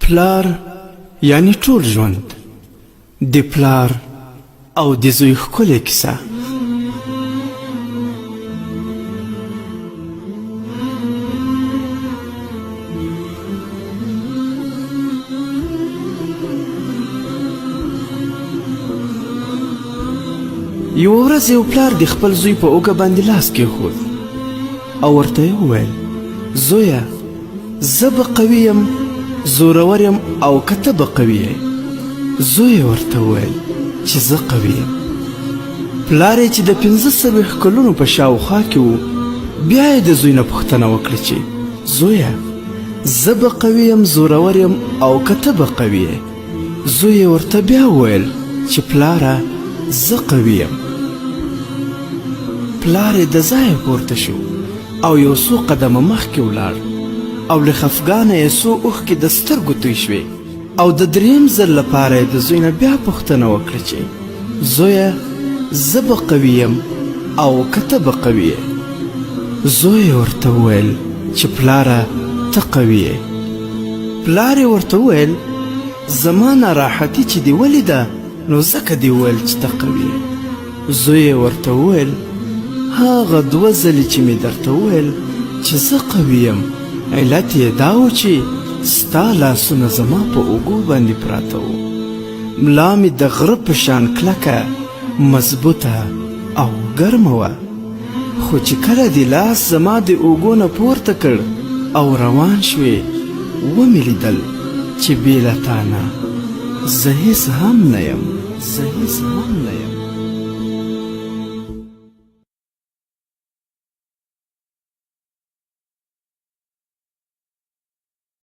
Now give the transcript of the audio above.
پلار یعنی ټول ژوند د پلار او د زوی ښکلې کیسه. یوه ورځ یو پلار د خپل زوی په اوږه باندې لاس کېښود او ورته یې وویل: زویه، زه به قوي یم، زورور یم، او که ته به قوي یې؟ زوی یې ورته وویل چې زه قوي یم. پلار یې چې د 15 کلونو په شاوخوا کې و، بیا یې د زوی نه پوښتنه وکړه چې زویه، زه به قوي یم، زورور یم، او که ته به قوي یې؟ زوی یې ورته بیا وویل چې پلاره، زه قوي یم. پلار یې د ځایه پورته شو او یو څو قدمه مخکې ولاړ او له خفګانه یې څو اوښکې د سترګو توی شوې او د دریم ځل لپاره یې د زوی نه بیا پوښتنه وکړه چې زویه، زه به قوي یم او که ته به قوي یې؟ زوی یې ورته وویل چې پلاره، ته قوي یې. پلار یې ورته وویل: زما ناراحتي چې دې ولیده، نو ځکه دې وویل چې ته قوي یې. زوی یې ورته وویل: هغه 2 ځلې چې مې درته وویل چې زه قوي یم، علت یې دا و چې ستا لاسونه زما په اوږو باندې پراته وو. ملا مې د غره په شان کلکه، مضبوطه او ګرمه وه، خو چې کله دې لاس زما د اوږو نه پورته کړ او روان شوې، ومې لیدل چې بې له تا نه زه هېڅ هم نه یم، زه هېڅ هم نه یم.